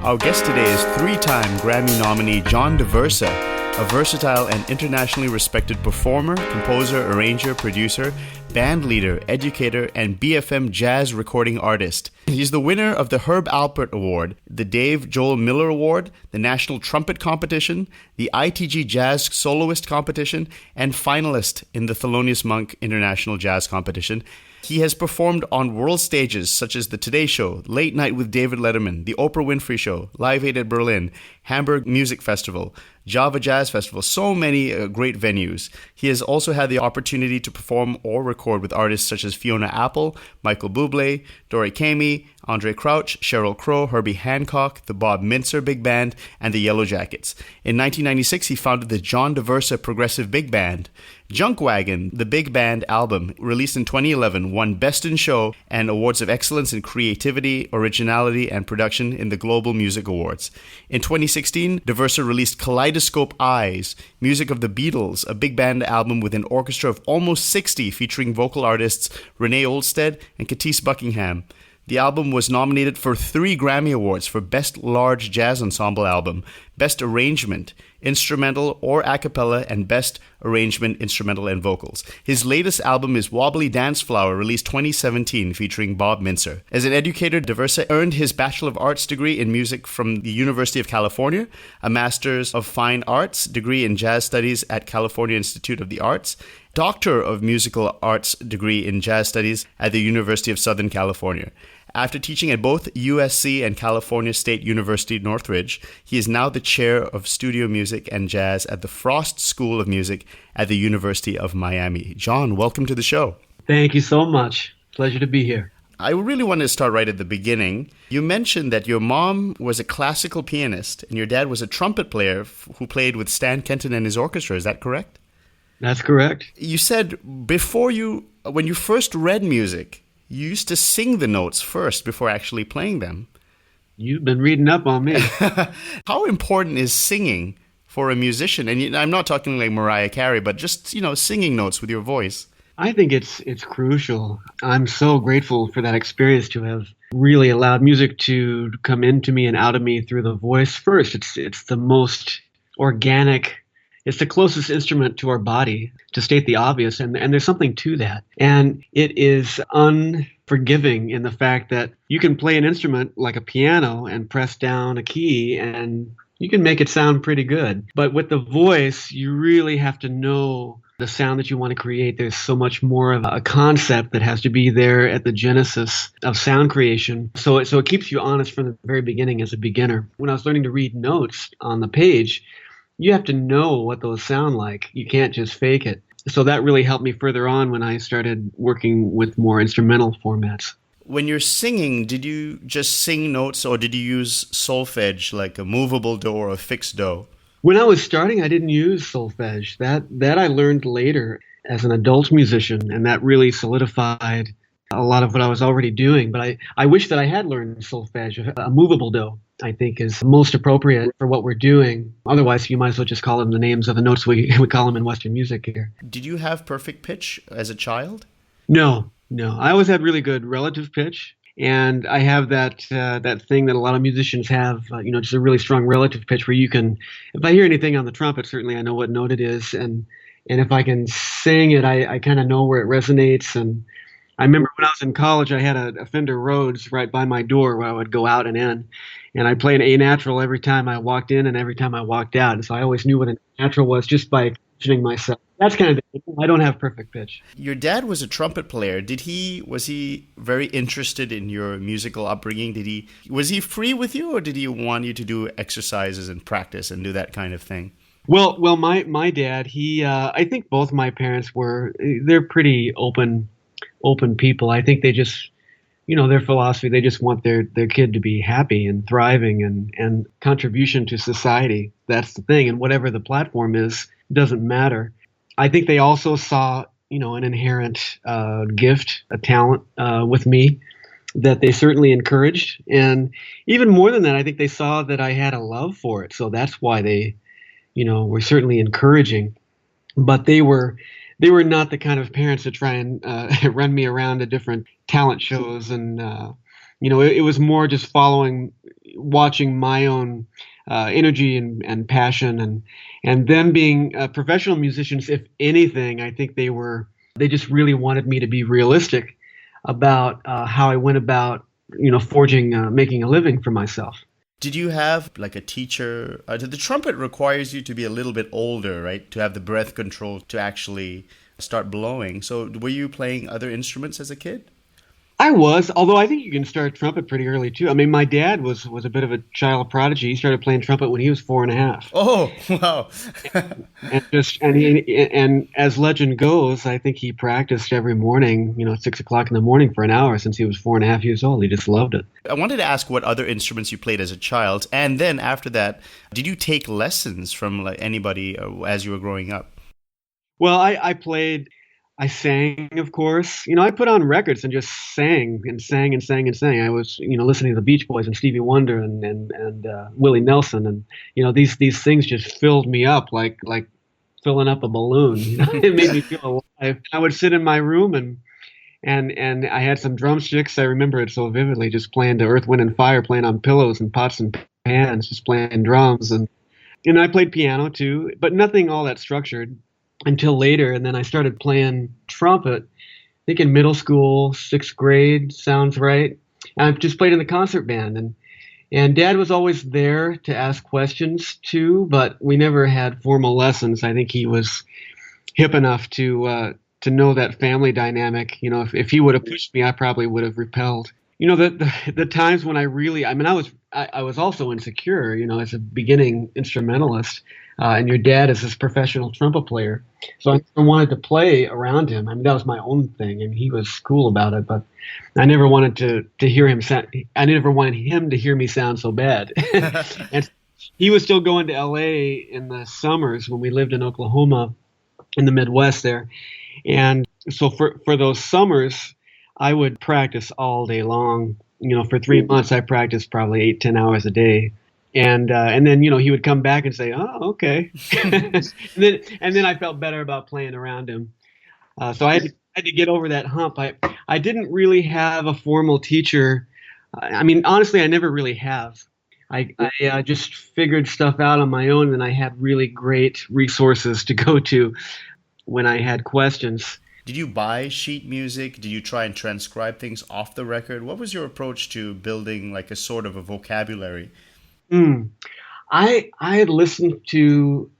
Our guest today is three-time Grammy nominee John Daversa, a versatile and internationally respected performer, composer, arranger, producer, band leader, educator, and BFM jazz recording artist. He's the winner of the Herb Alpert Award, the Dave Joel Miller Award, the National Trumpet Competition, the ITG Jazz Soloist Competition, and finalist in the Thelonious Monk International Jazz Competition. He has performed on world stages such as The Today Show, Late Night with David Letterman, The Oprah Winfrey Show, Live Aid at Berlin, Hamburg Music Festival, Java Jazz Festival, so many great venues. He has also had the opportunity to perform or record with artists such as Fiona Apple, Michael Bublé, Dorico, Andre Crouch, Sheryl Crow, Herbie Hancock, the Bob Mintzer Big Band, and the Yellow Jackets. In 1996, he founded the John Daversa Progressive Big Band. Junk Wagon, the big band album, released in 2011, won Best in Show and Awards of Excellence in Creativity, Originality, and Production in the Global Music Awards. In 2016, Daversa released Kaleidoscope Eyes, music of the Beatles, a big band album with an orchestra of almost 60 featuring vocal artists Renee Olstead and Catisse Buckingham. The album was nominated for 3 Grammy Awards for Best Large Jazz Ensemble Album, Best Arrangement, Instrumental or A Cappella, and Best Arrangement, Instrumental, and Vocals. His latest album is Wobbly Dance Flower, released 2017, featuring Bob Mintzer. As an educator, Daversa earned his Bachelor of Arts degree in music from the University of California, a Master's of Fine Arts degree in Jazz Studies at California Institute of the Arts, Doctor of Musical Arts degree in Jazz Studies at the University of Southern California. After teaching at both USC and California State University Northridge, he is now the chair of studio music and jazz at the Frost School of Music at the University of Miami. John, welcome to the show. Thank you so much. Pleasure to be here. I really want to start right at the beginning. You mentioned that your mom was a classical pianist and your dad was a trumpet player who played with Stan Kenton and his orchestra. Is that correct? That's correct. You said when you first read music, you used to sing the notes first before actually playing them. You've been reading up on me. How important is singing for a musician? And I'm not talking like Mariah Carey, but just, singing notes with your voice. I think it's crucial. I'm so grateful for that experience to have really allowed music to come into me and out of me through the voice first. It's the most organic. It's the closest instrument to our body, to state the obvious, and there's something to that. And it is unforgiving in the fact that you can play an instrument like a piano and press down a key and you can make it sound pretty good. But with the voice, you really have to know the sound that you want to create. There's so much more of a concept that has to be there at the genesis of sound creation. So it keeps you honest from the very beginning as a beginner. When I was learning to read notes on the page, you have to know what those sound like. You can't just fake it. So that really helped me further on when I started working with more instrumental formats. When you're singing, did you just sing notes or did you use solfège, like a movable do or a fixed do? When I was starting, I didn't use solfège. That I learned later as an adult musician, and that really solidified a lot of what I was already doing. But I wish that I had learned solfège. A movable do, I think, is most appropriate for what we're doing. Otherwise, you might as well just call them the names of the notes we call them in Western music here. Did you have perfect pitch as a child? No. I always had really good relative pitch. And I have that thing that a lot of musicians have, just a really strong relative pitch where you can, if I hear anything on the trumpet, certainly I know what note it is. And if I can sing it, I kind of know where it resonates. And I remember when I was in college, I had a Fender Rhodes right by my door where I would go out and in. And I played an A natural every time I walked in and every time I walked out. And so I always knew what a natural was just by positioning myself. That's kind of the thing. I don't have perfect pitch. Your dad was a trumpet player. Was he very interested in your musical upbringing? Was he free with you, or did he want you to do exercises and practice and do that kind of thing? Well, my dad, I think both my parents they're pretty open people. I think they just, their philosophy, they just want their kid to be happy and thriving and contribution to society. That's the thing. And whatever the platform is, doesn't matter. I think they also saw, an inherent gift, a talent with me that they certainly encouraged. And even more than that, I think they saw that I had a love for it. So that's why they, were certainly encouraging. But they were not the kind of parents that try and run me around to different talent shows. And, it was more just following watching my own energy and passion, and them being professional musicians. If anything, I think they just really wanted me to be realistic about how I went about, forging, making a living for myself. Did you have like a teacher? The trumpet requires you to be a little bit older, right? To have the breath control to actually start blowing. So were you playing other instruments as a kid? I was, although I think you can start trumpet pretty early too. I mean, my dad was a bit of a child prodigy. He started playing trumpet when he was 4.5. Oh, wow. and as legend goes, I think he practiced every morning, 6 o'clock in the morning for an hour since he was 4.5 years old. He just loved it. I wanted to ask what other instruments you played as a child, and then after that, did you take lessons from like anybody as you were growing up? Well, I sang, of course. I put on records and just sang and sang and sang and sang. I was, listening to the Beach Boys and Stevie Wonder and Willie Nelson, and these things just filled me up like filling up a balloon. It made me feel alive. I would sit in my room and I had some drumsticks. I remember it so vividly, just playing to Earth, Wind and Fire, playing on pillows and pots and pans, just playing drums, and I played piano too, but nothing all that structured until later. And then I started playing trumpet, I think in middle school, 6th grade, sounds right. And I just played in the concert band, and Dad was always there to ask questions too, but we never had formal lessons. I think he was hip enough to know that family dynamic. If he would have pushed me, I probably would have repelled. The times when I was also insecure, as a beginning instrumentalist, and your dad is this professional trumpet player. So I never wanted to play around him. That was my own thing, and he was cool about it, but I never wanted to hear him sound. I never wanted him to hear me sound so bad. And he was still going to LA in the summers when we lived in Oklahoma in the Midwest there. And so for those summers, I would practice all day long. For 3 months, I practiced probably 8-10 hours a day. And then, he would come back and say, "Oh, okay." and then I felt better about playing around him. So I had to get over that hump. I didn't really have a formal teacher. Honestly, I never really have. I just figured stuff out on my own, and I had really great resources to go to when I had questions. Did you buy sheet music? Did you try and transcribe things off the record? What was your approach to building like a sort of a vocabulary? I had listened to,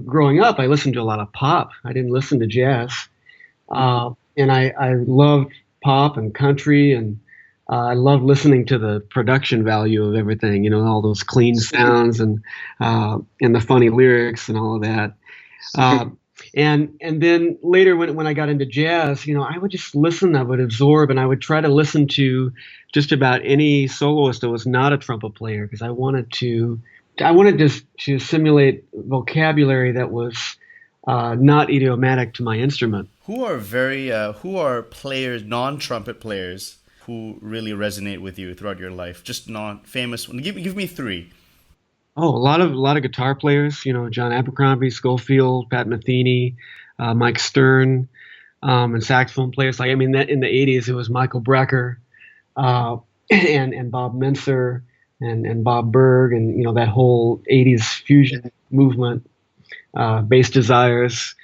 growing up, I listened to a lot of pop. I didn't listen to jazz. And I loved pop and country, and I loved listening to the production value of everything, all those clean sounds and the funny lyrics and all of that. And then later when I got into jazz, I would just listen, I would absorb, and I would try to listen to just about any soloist that was not a trumpet player, because I wanted to simulate vocabulary that was not idiomatic to my instrument. Who are players, non-trumpet players, who really resonate with you throughout your life? Just non-famous ones. Give me 3. Oh, a lot of guitar players, John Abercrombie, Schofield, Pat Metheny, Mike Stern, and saxophone players. That in the 80s, it was Michael Brecker, and Bob Menser, and Bob Berg, and that whole 80s fusion movement, Bass Desires.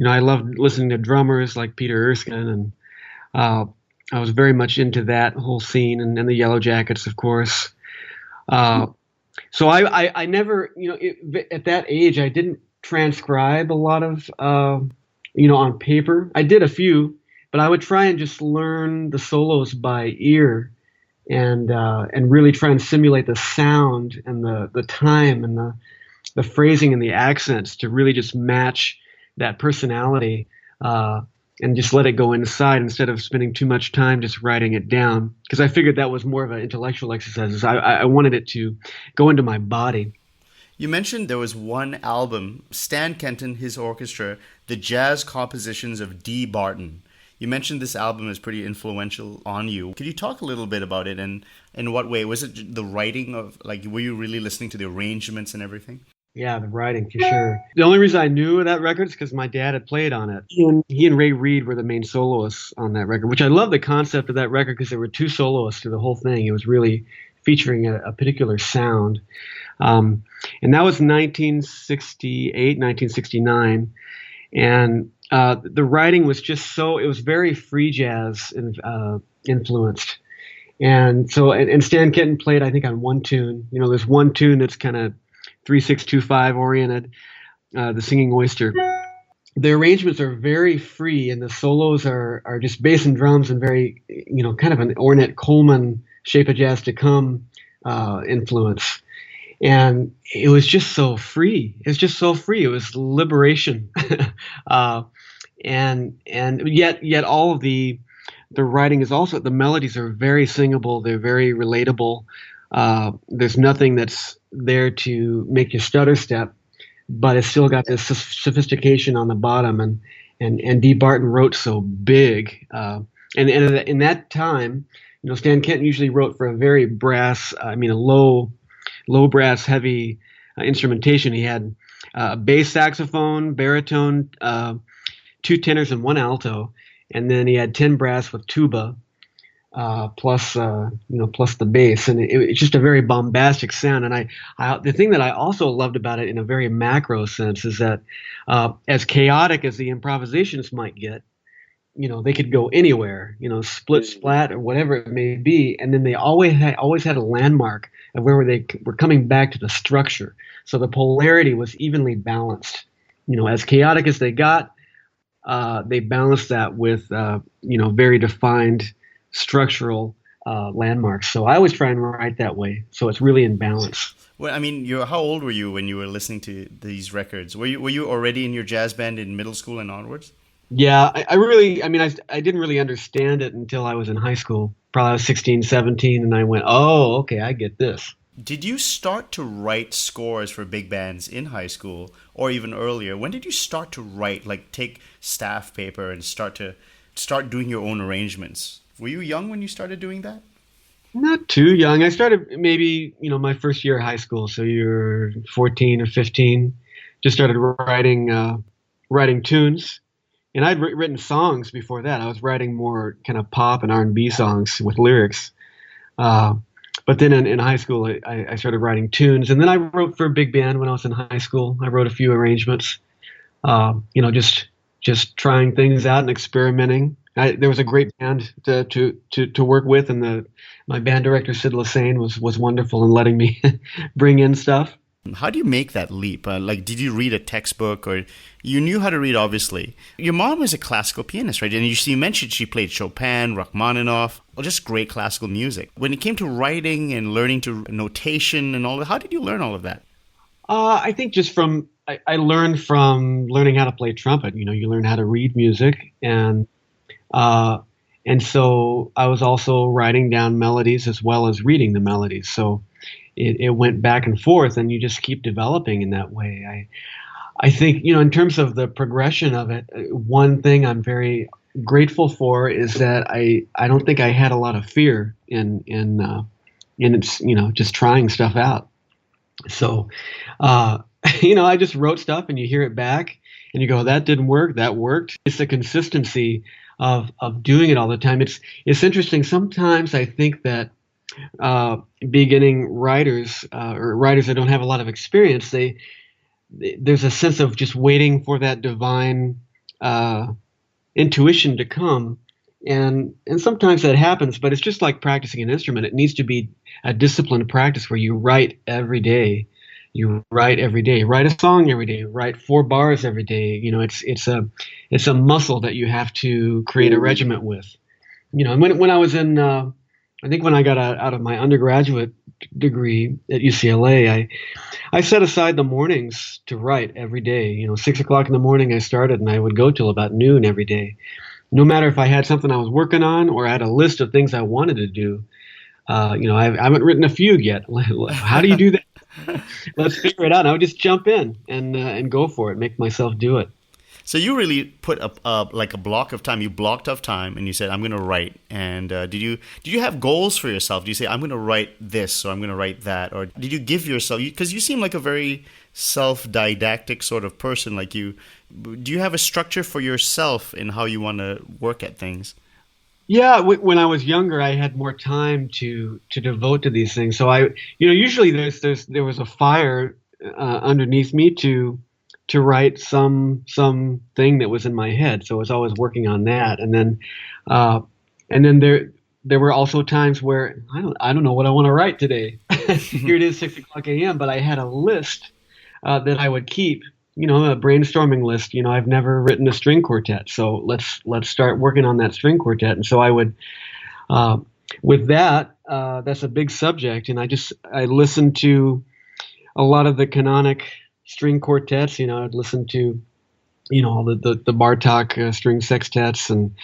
I loved listening to drummers like Peter Erskine, and I was very much into that whole scene, and the Yellow Jackets, of course. So I never, at that age, I didn't transcribe a lot of, on paper. I did a few, but I would try and just learn the solos by ear, and really try and simulate the sound and the time and the phrasing and the accents to really just match that personality, and just let it go inside instead of spending too much time just writing it down. Because I figured that was more of an intellectual exercise. I wanted it to go into my body. You mentioned there was one album, Stan Kenton, his orchestra, the jazz compositions of D. Barton. You mentioned this album is pretty influential on you. Could you talk a little bit about it, and in what way? Was it the writing of, were you really listening to the arrangements and everything? Yeah, the writing, for sure. The only reason I knew of that record is because my dad had played on it. He and Ray Reid were the main soloists on that record, which I love the concept of that record because there were 2 soloists through the whole thing. It was really featuring a particular sound. And that was 1968, 1969. And the writing was just it was very free jazz influenced. And so, and Stan Kenton played, I think, on one tune. There's one tune that's kind of 3-6-2-5 oriented, the Singing Oyster. The arrangements are very free, and the solos are just bass and drums and very, kind of an Ornette Coleman Shape of Jazz to Come influence. And it was just so free. It's just so free. It was liberation. And yet all of the writing is also, the melodies are very singable. They're very relatable. There's nothing that's there to make you stutter step, but it's still got this sophistication on the bottom. And D. Barton wrote so big. And in that time, Stan Kenton usually wrote for a very brass, a low brass heavy instrumentation. He had bass saxophone, baritone, 2 tenors and 1 alto, and then he had 10 brass with tuba, plus the bass, and it's just a very bombastic sound. And the thing that I also loved about it in a very macro sense is that as chaotic as the improvisations might get, they could go anywhere, split, splat, or whatever it may be, and then they always had a landmark of where they were coming back to the structure. So the polarity was evenly balanced. As chaotic as they got, they balanced that with very defined structural landmarks. So I always try and write that way, so it's really in balance. Well, how old were you when you were listening to these records? Were you already in your jazz band in middle school and onwards? Yeah, I didn't really understand it until I was in high school. Probably I was 16, 17, and I went, oh, okay, I get this. Did you start to write scores for big bands in high school or even earlier? When did you start to write, like take staff paper and start doing your own arrangements? Were you young when you started doing that? Not too young. I started maybe, my first year of high school. So you're 14 or 15. Just started writing tunes. And I'd written songs before that. I was writing more kind of pop and R&B songs with lyrics. But then in high school, I started writing tunes. And then I wrote for a big band when I was in high school. I wrote a few arrangements, just trying things out and experimenting. There was a great band to work with, and my band director, Sid Lassane, was wonderful in letting me bring in stuff. How do you make that leap? Did you read a textbook, or you knew how to read, obviously? Your mom was a classical pianist, right? And you mentioned she played Chopin, Rachmaninoff, just great classical music. When it came to writing and learning to notation and all that, how did you learn all of that? I think just I learned from learning how to play trumpet. You learn how to read music, and so I was also writing down melodies as well as reading the melodies. So it went back and forth, and you just keep developing in that way. I think, in terms of the progression of it, one thing I'm very grateful for is that I don't think I had a lot of fear in its, just trying stuff out. So, I just wrote stuff, and you hear it back and you go, that didn't work, that worked. It's the consistency of doing it all the time. It's interesting. Sometimes I think that beginning writers or writers that don't have a lot of experience, there's a sense of just waiting for that divine intuition to come, and sometimes that happens, but it's just like practicing an instrument. It needs to be a disciplined practice where you write every day. Write a song every day, write 4 bars every day. It's a muscle that you have to create a regiment with. And when I was in I think when I got out of my undergraduate degree at UCLA, I set aside the mornings to write every day. 6 o'clock in the morning I started, and I would go till about noon every day. No matter if I had something I was working on or I had a list of things I wanted to do. I haven't written a fugue yet. How do you do that? Let's figure it out. I would just jump in and go for it, make myself do it. So you really put a block of time. You blocked off time, and you said, "I'm going to write." And did you have goals for yourself? Do you say, "I'm going to write this," or "I'm going to write that," or did you give yourself? Because you seem like a very self-didactic sort of person. Do you have a structure for yourself in how you want to work at things? Yeah, when I was younger, I had more time to devote to these things. So usually there was a fire underneath me to write some thing that was in my head. So I was always working on that, uh, and then there were also times where I don't know what I want to write today. Here it is, 6 o'clock a.m. But I had a list that I would keep. A brainstorming list. I've never written a string quartet, so let's start working on that string quartet. And so I would, with that, that's a big subject, and I listened to a lot of the canonic string quartets. I'd listen to, all the Bartok string sextets and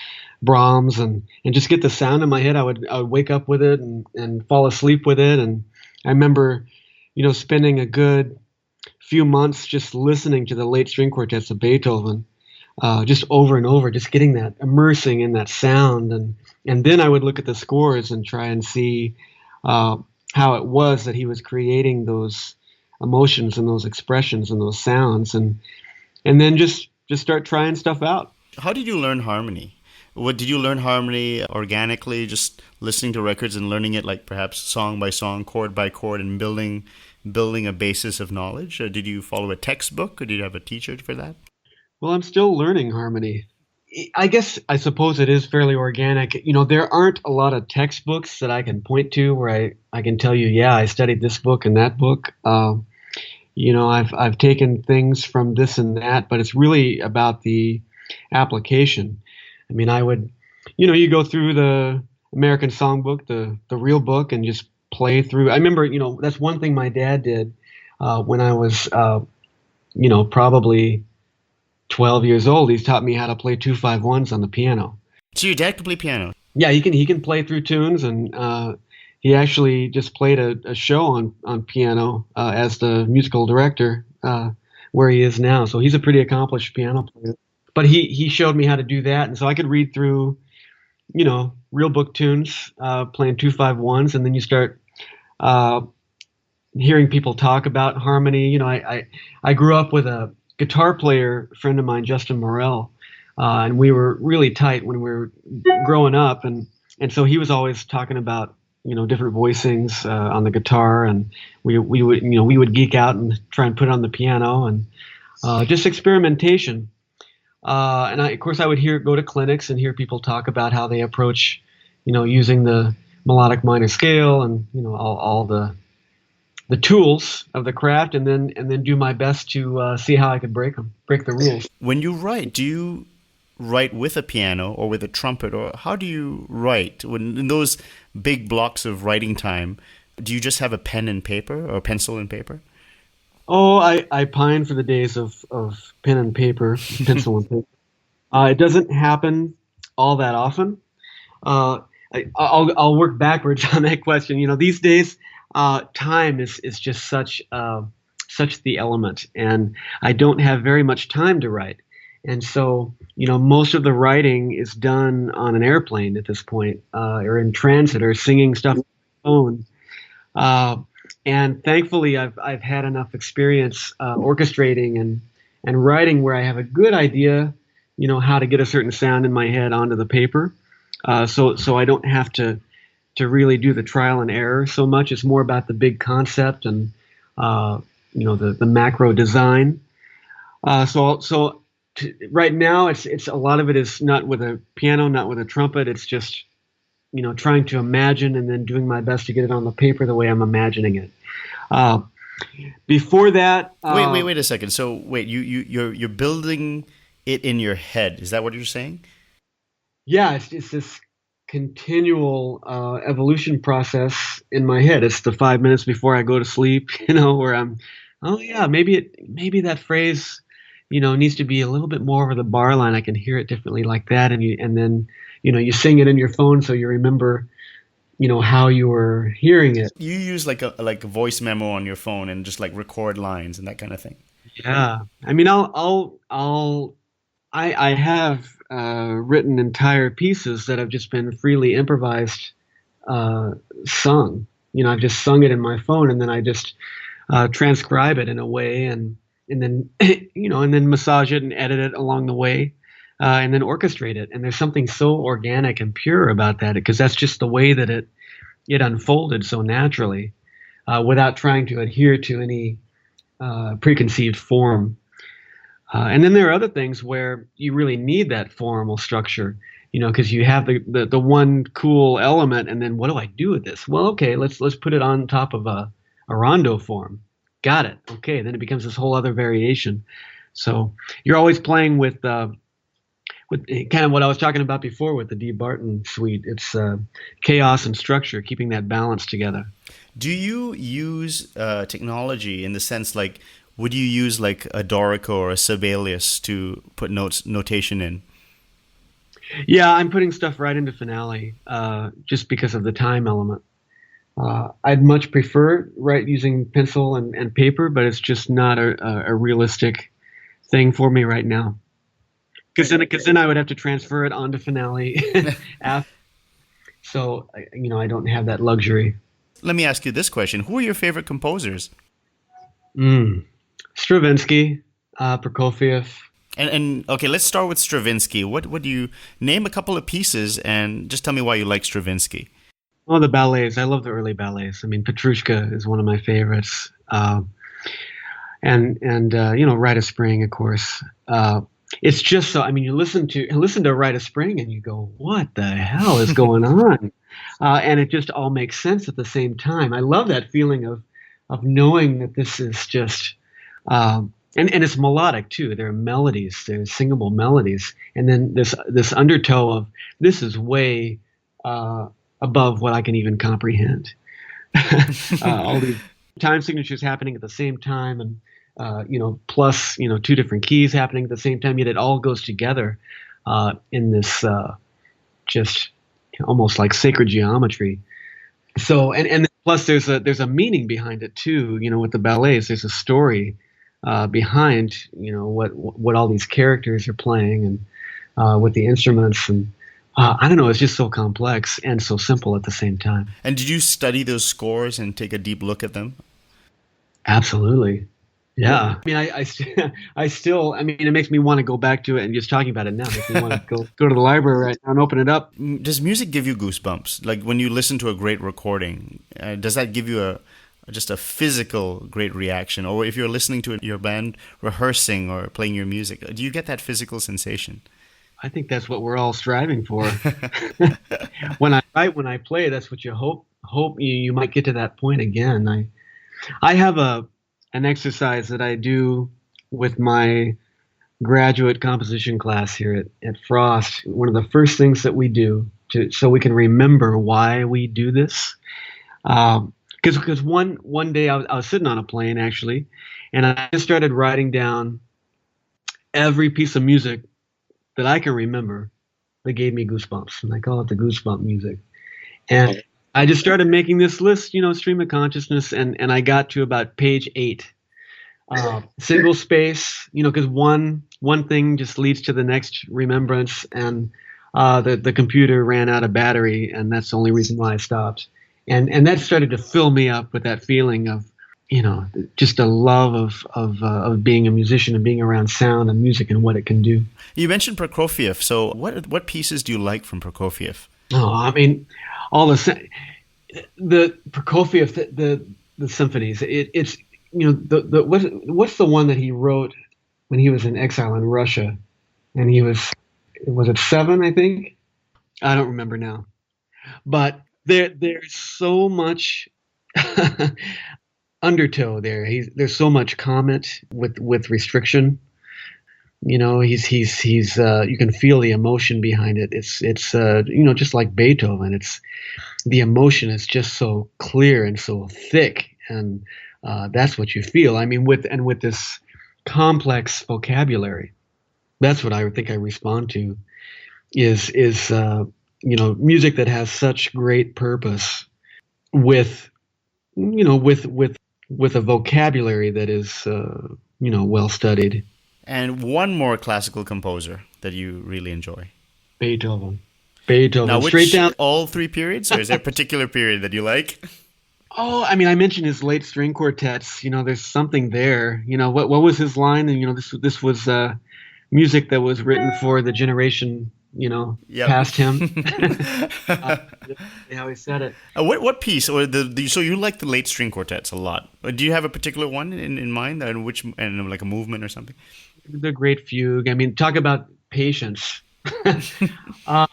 Brahms, and just get the sound in my head. I would wake up with it and fall asleep with it. And I remember, spending a good few months just listening to the late string quartets of Beethoven, just over and over, just getting that, immersing in that sound. And then I would look at the scores and try and see how it was that he was creating those emotions and those expressions and those sounds, and then just start trying stuff out. How did you learn harmony? What did you learn harmony organically, just listening to records and learning it, like perhaps song by song, chord by chord, and building a basis of knowledge? Or did you follow a textbook, or did you have a teacher for that? Well, I'm still learning harmony. I suppose it is fairly organic. There aren't a lot of textbooks that I can point to where I can tell you, yeah, I studied this book and that book. I've taken things from this and that, but it's really about the application. I mean, I would, you go through the American Songbook, the real book, and just play through. I remember, that's one thing my dad did when I was, probably 12 years old. He's taught me how to play 2-5-1s on the piano. So your dad can play piano? Yeah, he can play through tunes, and he actually just played a show on piano as the musical director where he is now. So he's a pretty accomplished piano player. But he showed me how to do that, and so I could read through, real book tunes, playing 2-5-1s, and then you start hearing people talk about harmony. I grew up with a guitar player friend of mine, Justin Morell, and we were really tight when we were growing up, and so he was always talking about different voicings on the guitar, and we would geek out and try and put it on the piano, and just experimentation. And of course I would go to clinics and hear people talk about how they approach, using the melodic minor scale and all the tools of the craft, and then do my best to see how I could break the rules. When you write, do you write with a piano or with a trumpet, or how do you write when in those big blocks of writing time? Do you just have a pen and paper or pencil and paper? Oh, I pine for the days of pen and paper, pencil and paper. It doesn't happen all that often. I'll work backwards on that question. These days, time is just such the element, and I don't have very much time to write. And so, most of the writing is done on an airplane at this point, or in transit, or singing stuff on the phone. And thankfully, I've had enough experience orchestrating and writing where I have a good idea, how to get a certain sound in my head onto the paper. So I don't have to really do the trial and error so much. It's more about the big concept and the macro design. Right now, it's a lot of it is not with a piano, not with a trumpet. It's just trying to imagine and then doing my best to get it on the paper the way I'm imagining it. Before that, wait a second. So wait, you're building it in your head. Is that what you're saying? Yeah, it's this continual evolution process in my head. It's the 5 minutes before I go to sleep, where I'm, oh yeah, maybe that phrase, needs to be a little bit more over the bar line. I can hear it differently like that, and then you sing it in your phone so you remember, how you were hearing it. You use like a voice memo on your phone and just like record lines and that kind of thing. Yeah, I mean, I have written entire pieces that have just been freely improvised, sung. I've just sung it in my phone, and then I just transcribe it in a way, and then and then massage it and edit it along the way. and then orchestrate it. And there's something so organic and pure about that, because that's just the way that it unfolded so naturally, without trying to adhere to any preconceived form. And then there are other things where you really need that formal structure, because you have the one cool element, and then what do I do with this? Well, okay, let's put it on top of a rondo form. Got it. Okay, then it becomes this whole other variation. So you're always playing with kind of what I was talking about before with the D. Barton suite. It's chaos and structure, keeping that balance together. Do you use technology in the sense, like, would you use like a Dorico or a Sibelius to put notation in? Yeah, I'm putting stuff right into Finale, just because of the time element. I'd much prefer using pencil and paper, but it's just not a realistic thing for me right now. Because then I would have to transfer it onto Finale after. So I don't have that luxury. Let me ask you this question: who are your favorite composers? Stravinsky, Prokofiev. And okay, let's start with Stravinsky. What do you name a couple of pieces and just tell me why you like Stravinsky? Oh, the ballets. I love the early ballets. I mean, Petrushka is one of my favorites. And Rite of Spring, of course. It's just so. I mean, you listen to Rite of Spring and you go, "What the hell is going on?" And it just all makes sense at the same time. I love that feeling of knowing that this is just. And it's melodic too. There are melodies, there's singable melodies, and then this undertow of this is way above what I can even comprehend. All these time signatures happening at the same time, and plus two different keys happening at the same time. Yet it all goes together in this just almost like sacred geometry. So and plus there's a meaning behind it too. With the ballets, there's a story behind what all these characters are playing, and with the instruments, and I don't know, it's just so complex and so simple at the same time. And did you study those scores and take a deep look at them? Absolutely. Yeah. I mean, I still, it makes me want to go back to it, and just talking about it now makes me want to go to the library right now and open it up. Does music give you goosebumps? Like when you listen to a great recording, does that give you just a physical great reaction? Or if you're listening to your band rehearsing or playing your music, do you get that physical sensation? I think that's what we're all striving for. When I write, when I play, that's what you hope you might get to that point again. I have an exercise that I do with my graduate composition class here at Frost. One of the first things that we do so we can remember why we do this. Because one day I was sitting on a plane actually, and I just started writing down every piece of music that I can remember that gave me goosebumps, and I call it the goosebump music. And I just started making this list, stream of consciousness, and I got to about page 8. Single space, because one thing just leads to the next remembrance, and the computer ran out of battery, and that's the only reason why I stopped. And that started to fill me up with that feeling of, just a love of being a musician and being around sound and music and what it can do. You mentioned Prokofiev. So what pieces do you like from Prokofiev? Oh, all the Prokofiev, the symphonies. It's what's the one that he wrote when he was in exile in Russia, and was it 7? I think, I don't remember now, but there's so much undertow there. There's so much comment with restriction. He's you can feel the emotion behind it. It's just like Beethoven. It's the emotion is just so clear and so thick, and that's what you feel. With this complex vocabulary, that's what I think I respond to. Is music that has such great purpose with a vocabulary that is well studied. And one more classical composer that you really enjoy? Beethoven. Now, straight down all 3 periods, or is there a particular period that you like? Oh, I mentioned his late string quartets. There's something there. What was his line? And this was music that was written for the generation, Yep. past him. uh, how he said it. What piece or so you like the late string quartets a lot? Do you have a particular one in mind, and which and like a movement or something? The Great Fugue. I mean, talk about patience. uh,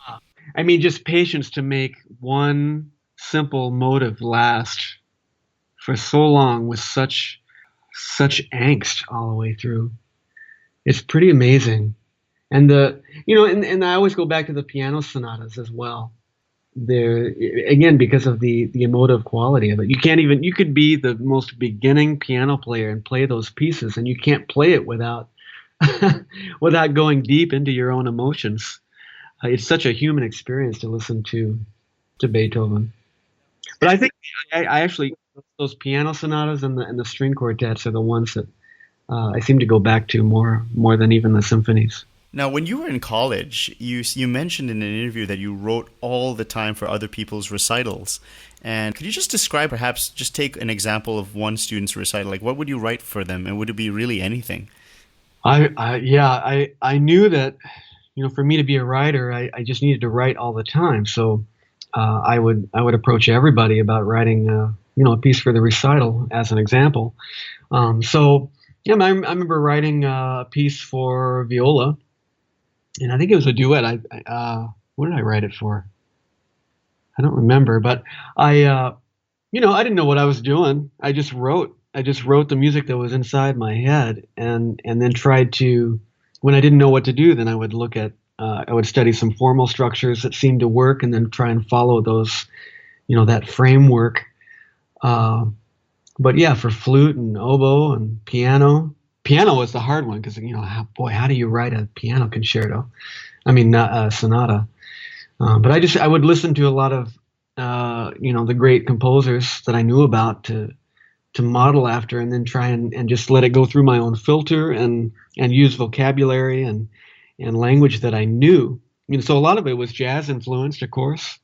I mean, just patience to make one simple motive last for so long with such angst all the way through. It's pretty amazing. And and I always go back to the piano sonatas as well. There again, because of the emotive quality of it. You could be the most beginning piano player and play those pieces, and you can't play it without without going deep into your own emotions. It's such a human experience to listen to Beethoven. But I think I actually, those piano sonatas and the string quartets are the ones that I seem to go back to more than even the symphonies. Now, when you were in college, you mentioned in an interview that you wrote all the time for other people's recitals. And could you just describe, perhaps, just take an example of one student's recital? Like, what would you write for them, and would it be really anything? I knew that, for me to be a writer, I just needed to write all the time. So I would approach everybody about writing, a piece for the recital as an example. I remember writing a piece for viola, and I think it was a duet. What did I write it for? I don't remember, but I didn't know what I was doing. I just wrote the music that was inside my head, and then tried to, when I didn't know what to do, then I would I would study some formal structures that seemed to work, and then try and follow those, that framework. But yeah, for flute and oboe and piano was the hard one because, how do you write a piano concerto? I mean, not a sonata. But I would listen to a lot of, the great composers that I knew about to model after, and then try and just let it go through my own filter and use vocabulary and language that I knew. So a lot of it was jazz influenced, of course.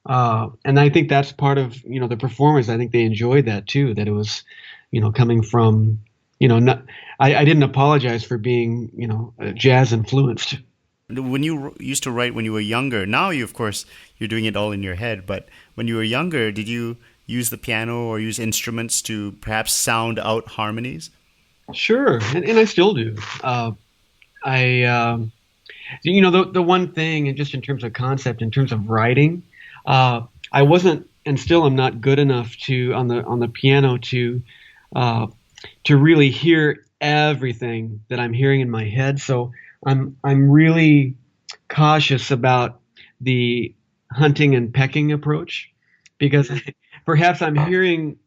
And I think that's part of, the performers. I think they enjoyed that too, that it was, coming from, I didn't apologize for being, jazz influenced. When you used to write when you were younger, now of course, you're doing it all in your head. But when you were younger, did you use the piano or use instruments to perhaps sound out harmonies? Sure. And I still do. The one thing, and just in terms of concept, in terms of writing, I wasn't, and still am not good enough on the piano to really hear everything that I'm hearing in my head. So I'm really cautious about the hunting and pecking approach, because perhaps I'm hearing,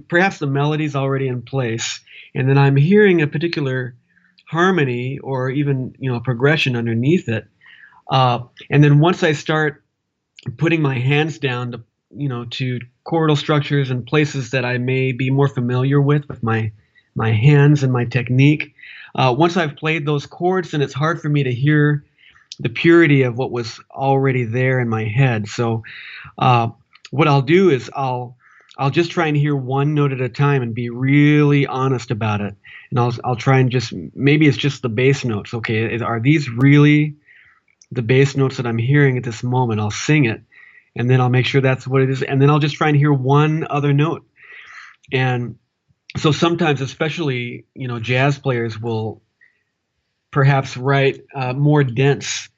perhaps the melody's already in place, and then I'm hearing a particular harmony or even, a progression underneath it. And then once I start putting my hands down to chordal structures and places that I may be more familiar with my hands and my technique, once I've played those chords, then it's hard for me to hear the purity of what was already there in my head. So what I'll do is I'll just try and hear one note at a time and be really honest about it. And I'll try and maybe it's just the bass notes. Okay, are these really the bass notes that I'm hearing at this moment? I'll sing it, and then I'll make sure that's what it is. And then I'll just try and hear one other note. And so sometimes, especially, jazz players will perhaps write more dense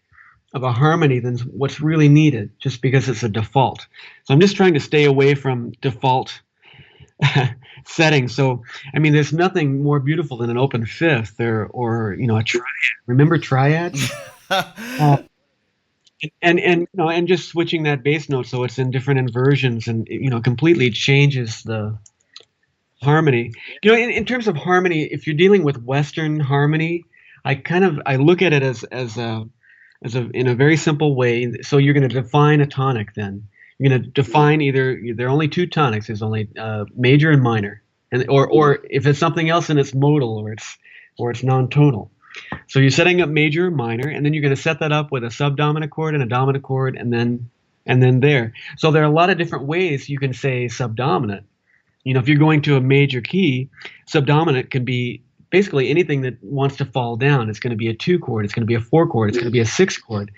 of a harmony than what's really needed, just because it's a default. So I'm just trying to stay away from default settings. So, I mean, there's nothing more beautiful than an open fifth or a triad. Remember triads? And just switching that bass note so it's in different inversions, and completely changes the harmony. In terms of harmony, if you're dealing with Western harmony, I look at it as in a very simple way. So you're going to define a tonic. Then you're going to define there are only two tonics. There's only major and minor, or if it's something else, then it's modal or it's non-tonal. So you're setting up major, minor, and then you're going to set that up with a subdominant chord and a dominant chord, and then there. So there are a lot of different ways you can say subdominant. If you're going to a major key, subdominant can be basically anything that wants to fall down. It's going to be a 2 chord, it's going to be a 4 chord, it's going to be a 6 chord.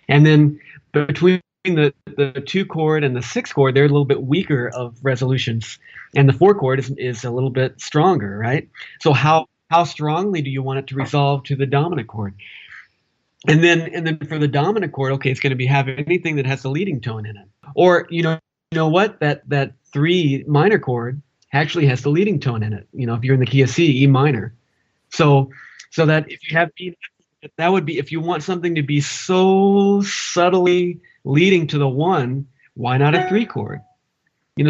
And then between the 2 chord and the 6 chord, they're a little bit weaker of resolutions. And the 4 chord is a little bit stronger, right? So how strongly do you want it to resolve to the dominant chord? And then for the dominant chord, okay, it's going to be have anything that has a leading tone in it. Or you know what? That 3 minor chord actually has the leading tone in it. If you're in the key of C, E minor. So that if you have B, that would be, if you want something to be so subtly leading to the 1, why not a 3 chord?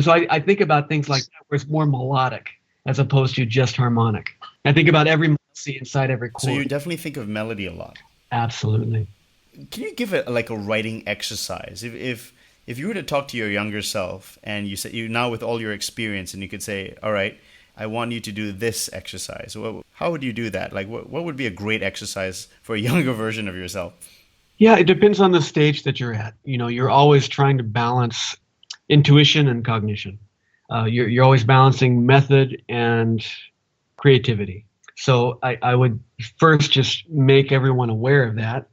So I think about things like that where it's more melodic as opposed to just harmonic. I think about every melody inside every chord. So you definitely think of melody a lot. Absolutely. Can you give it like a writing exercise? If you were to talk to your younger self and you said, you now with all your experience, and you could say, all right, I want you to do this exercise. How would you do that? Like what would be a great exercise for a younger version of yourself? Yeah, it depends on the stage that you're at. You're always trying to balance intuition and cognition. You're always balancing method and creativity. So I would first just make everyone aware of that,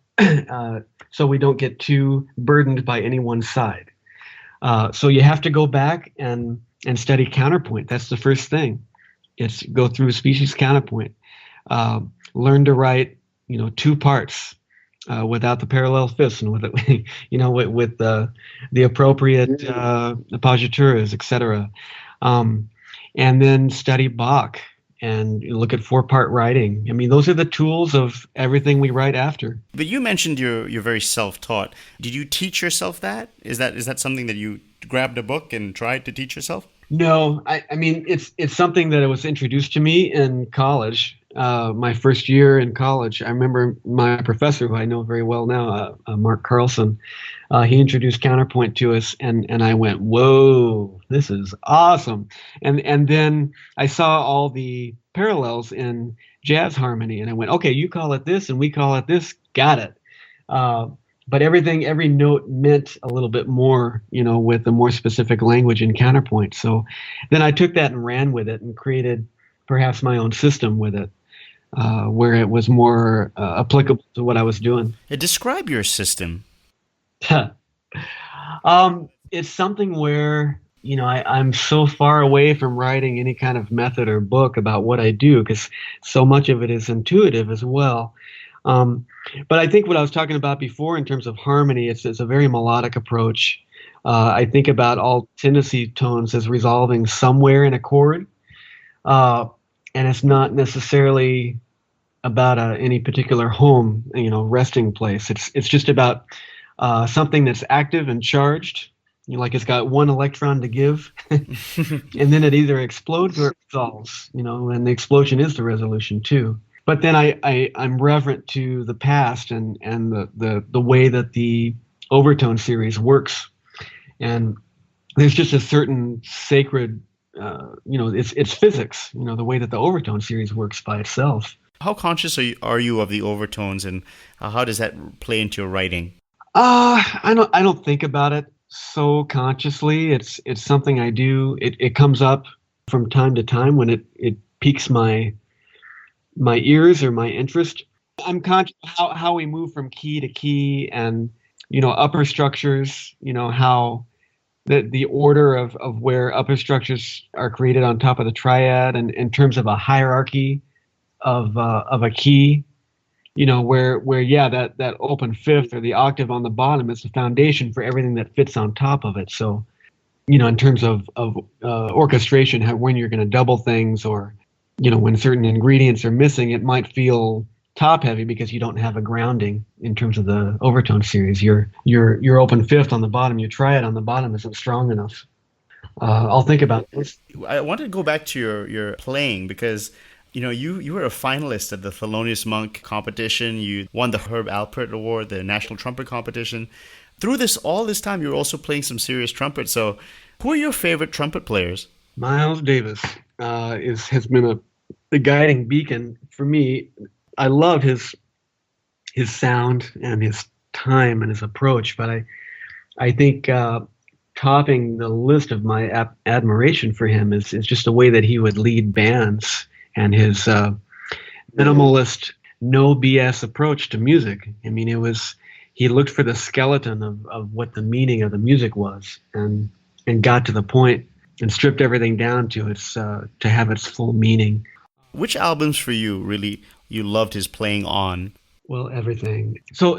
so we don't get too burdened by any one side. So you have to go back and study counterpoint. That's the first thing. It's go through species counterpoint. Learn to write, 2 parts without the parallel fifths and with the appropriate appoggiaturas, etc. And then study Bach. And look at 4-part writing. I mean, those are the tools of everything we write after. But you mentioned you're very self-taught. Did you teach yourself that? Is that something that you grabbed a book and tried to teach yourself? No, I mean, it's something that was introduced to me in college. My first year in college, I remember my professor, who I know very well now, Mark Carlson, he introduced counterpoint to us, and I went, whoa, this is awesome. And then I saw all the parallels in jazz harmony, and I went, okay, you call it this, and we call it this, got it. But every note meant a little bit more, with a more specific language in counterpoint. So then I took that and ran with it and created perhaps my own system with it, where it was more applicable to what I was doing. Describe your system. It's something where, I'm so far away from writing any kind of method or book about what I do, because so much of it is intuitive as well. But I think what I was talking about before in terms of harmony, it's a very melodic approach. I think about all tendency tones as resolving somewhere in a chord, and it's not necessarily about any particular home, resting place. It's just about something that's active and charged. Like it's got 1 electron to give, and then it either explodes or it resolves. And the explosion is the resolution too. But then I'm reverent to the past and the way that the overtone series works, and there's just a certain sacred, it's physics. The way that the overtone series works by itself. How conscious are you of the overtones, and how does that play into your writing? I don't think about it so consciously. It's something I do. It comes up from time to time when it piques my ears or my interest. I'm conscious how we move from key to key, and upper structures. How the order of where upper structures are created on top of the triad, and in terms of a hierarchy of a key. Where that open fifth or the octave on the bottom is the foundation for everything that fits on top of it. So, in terms of orchestration, when you're going to double things, or when certain ingredients are missing, it might feel top heavy because you don't have a grounding in terms of the overtone series. Your open fifth on the bottom, your triad on the bottom isn't strong enough. I'll think about this. I wanted to go back to your playing, because you were a finalist at the Thelonious Monk competition. You won the Herb Alpert Award, the National Trumpet Competition. Through all this time, you were also playing some serious trumpet. So, who are your favorite trumpet players? Miles Davis has been a guiding beacon for me. I love his sound and his time and his approach, but I think topping the list of my admiration for him is just the way that he would lead bands, and his minimalist, no BS approach to music. I mean, he looked for the skeleton of what the meaning of the music was, and got to the point and stripped everything down to its to have its full meaning. Which albums for you really you loved his playing on? Well, everything. So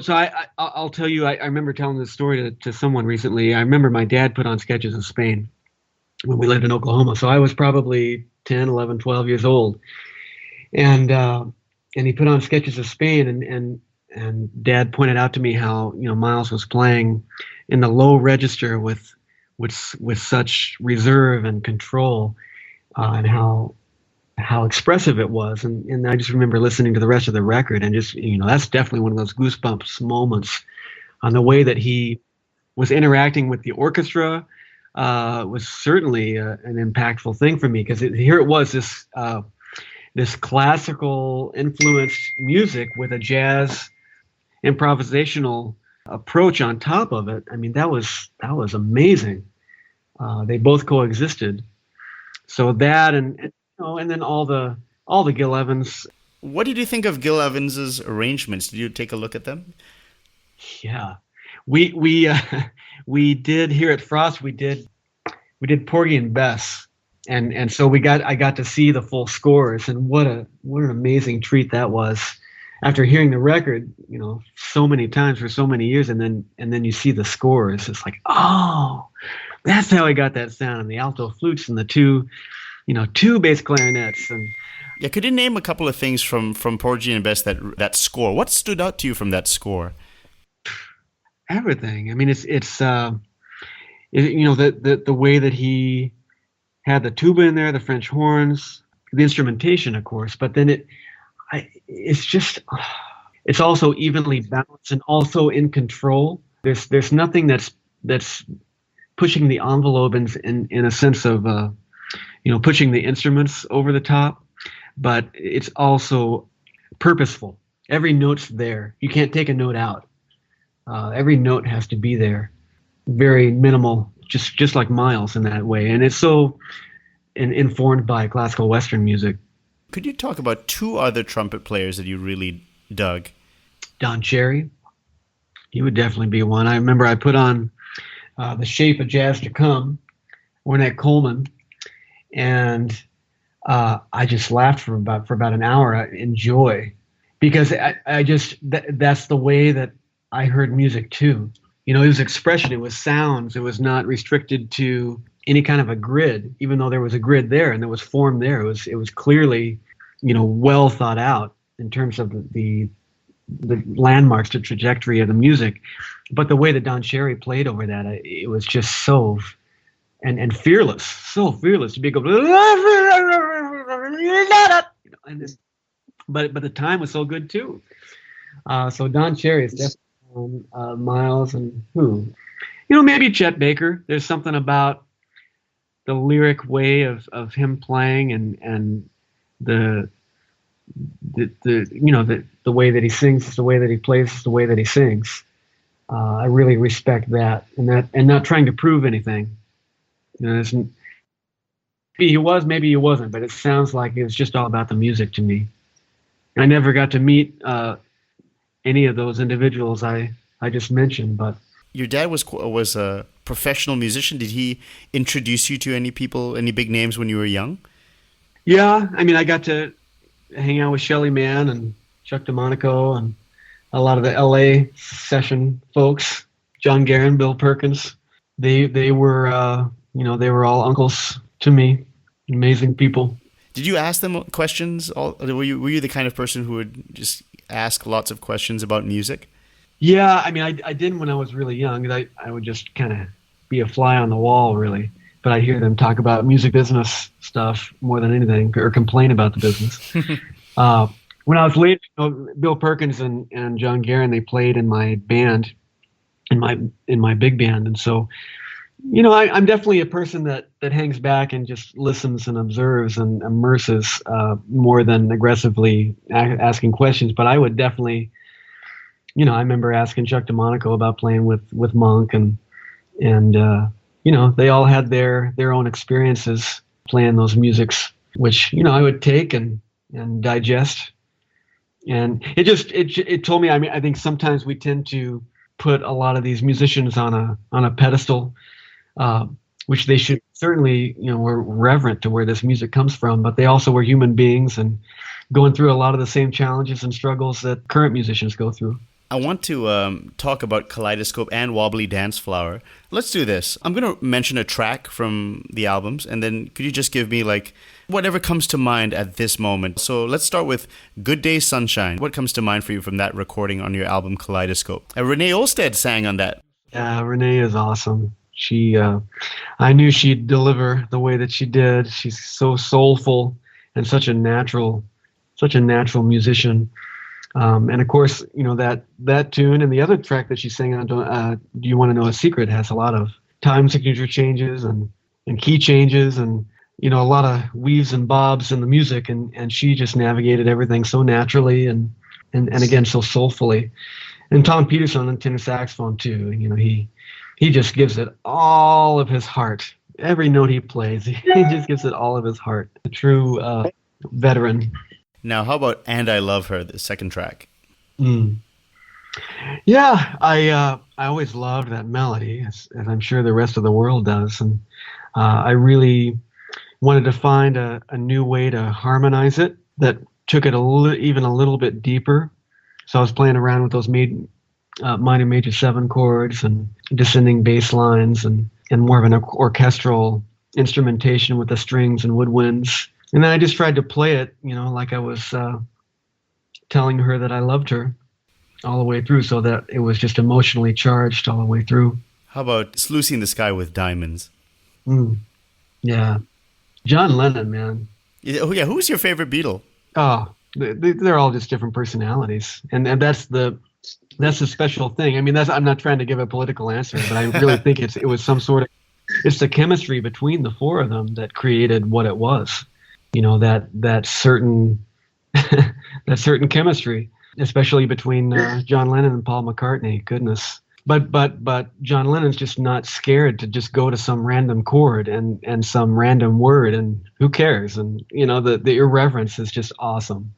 I'll tell you, I remember telling this story to someone recently. I remember my dad put on Sketches of Spain when we lived in Oklahoma. So I was probably 10, 11, 12 years old. And he put on Sketches of Spain, and Dad pointed out to me how, Miles was playing in the low register with such reserve and control, and how expressive it was. And I just remember listening to the rest of the record, and just, that's definitely one of those goosebumps moments on the way that he was interacting with the orchestra. Was certainly an impactful thing for me, because here it was, this classical influenced music with a jazz improvisational approach on top of it. I mean, that was amazing. They both coexisted. So that and then all the Gil Evans. What did you think of Gil Evans's arrangements? Did you take a look at them? Yeah, we did here at Frost. We did Porgy and Bess, and so I got to see the full scores, and what an amazing treat that was. After hearing the record, so many times for so many years, and then you see the scores, it's like, oh, that's how I got that sound, and the alto flutes and the two bass clarinets. And yeah, could you name a couple of things from Porgy and Bess, that score? What stood out to you from that score? Everything. I mean, it's the way that he had the tuba in there, the French horns, the instrumentation, of course, but then it's also evenly balanced and also in control. There's nothing that's pushing the envelope in a sense of pushing the instruments over the top, but it's also purposeful. Every note's there. You can't take a note out. Every note has to be there. Very minimal, just like Miles in that way, and it's so informed by classical Western music. Could you talk about two other trumpet players that you really dug? Don Cherry. He would definitely be one. I remember I put on The Shape of Jazz to Come, Ornette Coleman, and I just laughed for about an hour in joy, because that's the way that I heard music too. It was expression, it was sounds, it was not restricted to any kind of a grid, even though there was a grid there and there was form there. It was clearly, well thought out in terms of the landmarks, the trajectory of the music. But the way that Don Cherry played over that, it was just so and fearless, so fearless to be able to, but the time was so good too. So Don Cherry is definitely Miles, and maybe Chet Baker. There's something about the lyric way of him playing, and the way that he sings, the way that he plays, the way that he sings. I really respect that, and not trying to prove anything. Maybe he was, maybe he wasn't, but it sounds like it was just all about the music to me. I never got to meet any of those individuals I just mentioned, but your dad was a professional musician. Did he introduce you to any people, any big names when you were young? Yeah, I mean, I got to hang out with Shelly Manne and Chuck DeMonico and a lot of the LA session folks, John Guerin, Bill Perkins. They were they were all uncles to me. Amazing people. Did you ask them questions? Were you the kind of person who would just ask lots of questions about music? Yeah, I mean, I didn't when I was really young. I would just kind of be a fly on the wall, really. But I'd hear them talk about music business stuff more than anything, or complain about the business. When I was later, Bill Perkins and John Guerin, they played in my band, in my big band, and so, I'm definitely a person that hangs back and just listens and observes and immerses more than aggressively asking questions. But I would definitely, I remember asking Chuck DeMonico about playing with Monk, and they all had their own experiences playing those musics, which I would take and digest And it told me, I mean, I think sometimes we tend to put a lot of these musicians on a pedestal, which they should certainly, we're reverent to where this music comes from, but they also were human beings and going through a lot of the same challenges and struggles that current musicians go through. I want to talk about Kaleidoscope and Wobbly Dance Flower. Let's do this. I'm going to mention a track from the albums, and then could you just give me like whatever comes to mind at this moment? So let's start with Good Day Sunshine. What comes to mind for you from that recording on your album Kaleidoscope? Renee Olstead sang on that. Yeah, Renee is awesome. I knew she'd deliver the way that she did. She's so soulful and such a natural musician. And of course, that tune and the other track that she sang on, Do You Want to Know a Secret, has a lot of time signature changes and key changes and, a lot of weaves and bobs in the music. And she just navigated everything so naturally and again, so soulfully. And Tom Peterson on tenor saxophone too. He just gives it all of his heart. Every note he plays, he just gives it all of his heart. A true veteran. Now, how about And I Love Her, the second track? Yeah, I always loved that melody, as I'm sure the rest of the world does. And I really wanted to find a new way to harmonize it that took it even a little bit deeper. So I was playing around with those minor major 7 chords and descending bass lines and more of an orchestral instrumentation with the strings and woodwinds. And then I just tried to play it, like I was telling her that I loved her all the way through, so that it was just emotionally charged all the way through. How about It's Lucy in the Sky with Diamonds? Yeah. John Lennon, man. Oh, yeah. Who's your favorite Beatle? Oh, they're all just different personalities. And that's the special thing. I mean, I'm not trying to give a political answer, but I really think it was some sort of, it's the chemistry between the 4 of them that created what it was. That certain that certain chemistry, especially between John Lennon and Paul McCartney. Goodness, but John Lennon's just not scared to just go to some random chord and some random word, and who cares? And the irreverence is just awesome.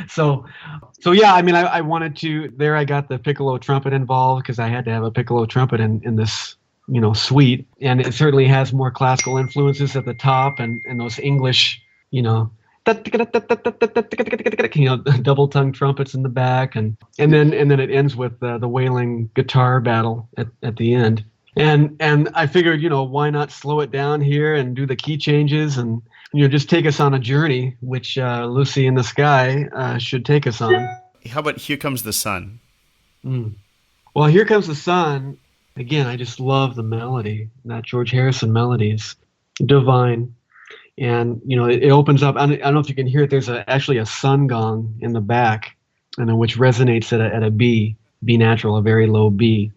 So yeah, I mean, I wanted to. There, I got the piccolo trumpet involved because I had to have a piccolo trumpet in this suite, and it certainly has more classical influences at the top and those English. Double tongue trumpets in the back, and then it ends with the wailing guitar battle at the end. And I figured, why not slow it down here and do the key changes and just take us on a journey, which Lucy in the Sky should take us on. How about Here Comes the Sun? Well, Here Comes the Sun. Again, I just love the melody. That George Harrison melody is divine. And, it opens up. I don't know if you can hear it. There's actually a sun gong in the back, which resonates at a B natural, a very low B.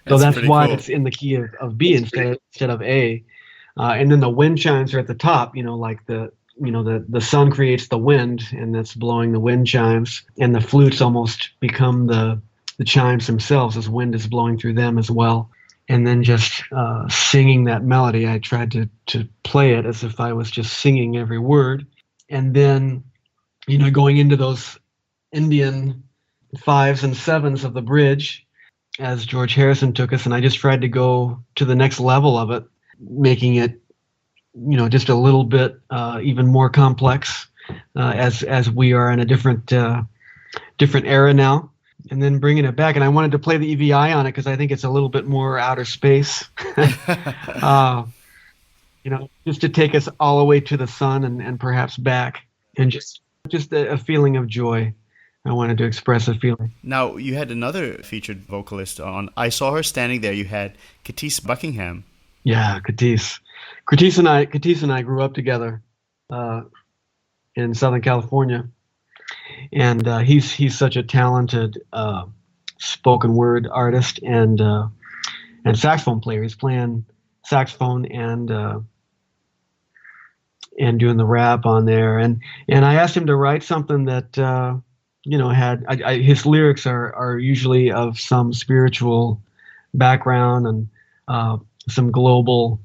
So that's why cool. It's in the key of B instead of A. And then the wind chimes are at the top, like the sun creates the wind, and that's blowing the wind chimes. And the flutes almost become the chimes themselves as wind is blowing through them as well. And then just singing that melody, I tried to play it as if I was just singing every word. And then, going into those Indian 5s and 7s of the bridge, as George Harrison took us, and I just tried to go to the next level of it, making it, just a little bit even more complex as we are in a different era now. And then bringing it back. And I wanted to play the EVI on it because I think it's a little bit more outer space, just to take us all the way to the sun and perhaps back, and just a feeling of joy. I wanted to express a feeling. Now, you had another featured vocalist on. I Saw Her Standing There. You had Katis Buckingham. Yeah, Katis. Katis and I grew up together in Southern California. And he's such a talented spoken word artist and saxophone player. He's playing saxophone and doing the rap on there. And I asked him to write something that had his lyrics are usually of some spiritual background and some global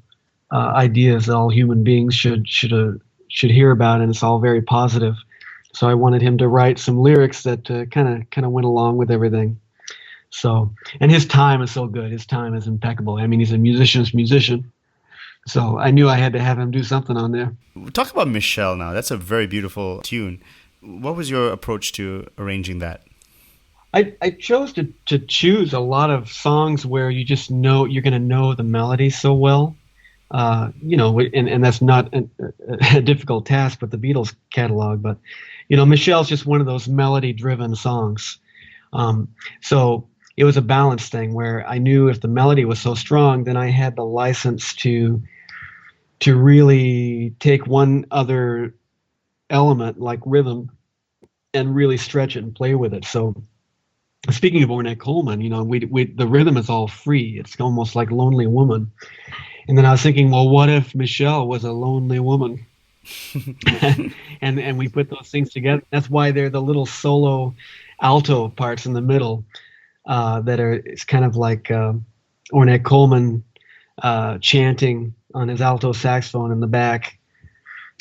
ideas that all human beings should hear about, and it's all very positive. So I wanted him to write some lyrics that kind of went along with everything. So, and his time is so good. His time is impeccable. I mean, he's a musician's musician. So I knew I had to have him do something on there. Talk about Michelle now. That's a very beautiful tune. What was your approach to arranging that? I chose to choose a lot of songs where you just know you're going to know the melody so well. And that's not a difficult task with the Beatles catalog. But, Michelle's just one of those melody-driven songs. So it was a balance thing where I knew if the melody was so strong, then I had the license to really take one other element like rhythm and really stretch it and play with it. So speaking of Ornette Coleman, the rhythm is all free. It's almost like Lonely Woman. And then I was thinking, well, what if Michelle was a lonely woman? and we put those things together. That's why they're the little solo alto parts in the middle it's kind of like Ornette Coleman chanting on his alto saxophone in the back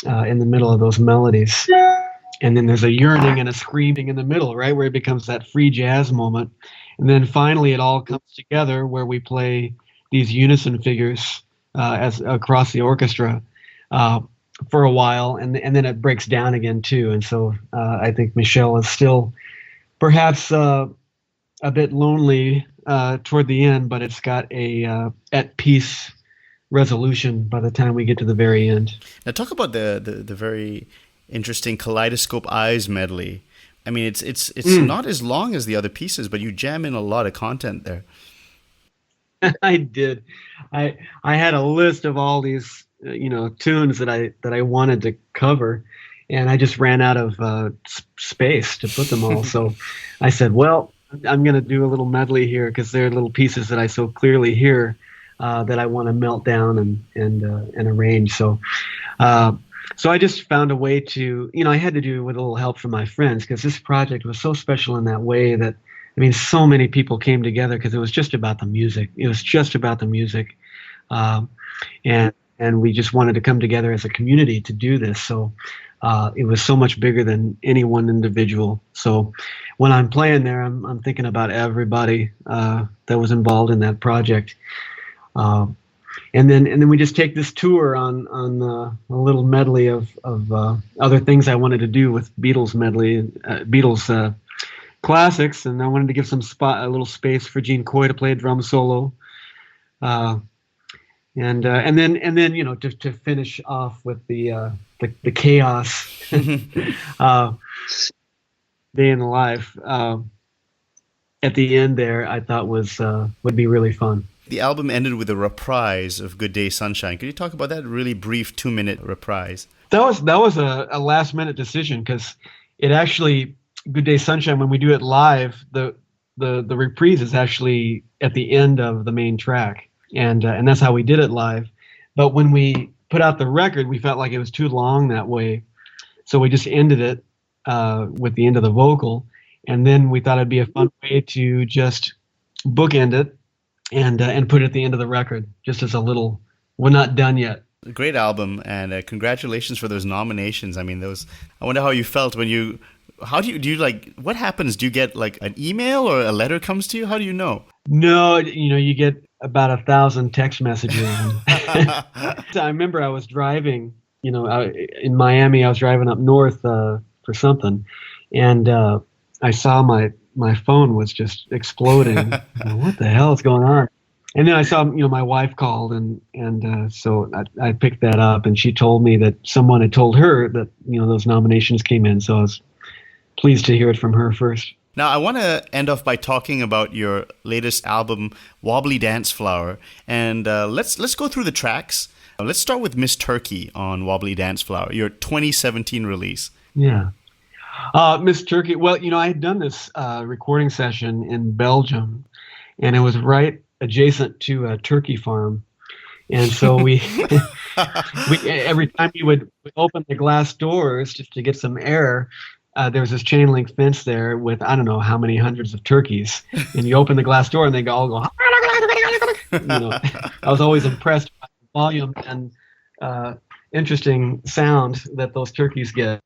in the middle of those melodies. And then there's a yearning and a screaming in the middle, right, where it becomes that free jazz moment. And then finally it all comes together where we play these unison figures as across the orchestra for a while, and then it breaks down again too. And so I think Michelle is still perhaps a bit lonely toward the end, but it's got a at peace resolution by the time we get to the very end. Now talk about the very interesting Kaleidoscope Eyes medley. I mean, it's not as long as the other pieces, but you jam in a lot of content there. I did. I had a list of all these tunes that I wanted to cover, and I just ran out of space to put them all. So I said, well, I'm going to do a little medley here because they're little pieces that I so clearly hear that I want to melt down and arrange. So I just found a way to, I had to do it with a little help from my friends because this project was so special in that way that, so many people came together because it was just about the music. It was just about the music. And we just wanted to come together as a community to do this. So it was so much bigger than any one individual. So when I'm playing there, I'm thinking about everybody that was involved in that project. And then we just take this tour on a little medley of other things I wanted to do with Beatles medley, Beatles classics, and I wanted to give a little space for Gene Coy to play a drum solo, and then to finish off with the chaos day in the life at the end there. I thought would be really fun. The album ended with a reprise of Good Day Sunshine. Could you talk about that really brief 2-minute reprise? That was a last minute decision because it actually, Good Day Sunshine, when we do it live, the reprise is actually at the end of the main track, and that's how we did it live. But when we put out the record, we felt like it was too long that way, so we just ended it with the end of the vocal, and then we thought it'd be a fun way to just bookend it and put it at the end of the record, just as a little, we're not done yet. Great album, and congratulations for those nominations. I wonder how you felt when you. How do you like, what happens? Do you get like an email or a letter comes to you? How do you know? No, you get about 1,000 text messages. I remember I was driving, in Miami, I was driving up north for something, and I saw my phone was just exploding. What the hell is going on? And then I saw, my wife called, and so I picked that up, and she told me that someone had told her that, those nominations came in. So I was pleased to hear it from her first. Now, I want to end off by talking about your latest album, Wobbly Dance Flower, and let's go through the tracks. Let's start with Miss Turkey on Wobbly Dance Flower, your 2017 release. Yeah. Miss Turkey, well, I had done this recording session in Belgium, and it was right adjacent to a turkey farm. And so we every time we would open the glass doors just to get some air, there was this chain link fence there with I don't know how many hundreds of turkeys. And you open the glass door and they all go. I was always impressed by the volume and interesting sound that those turkeys get.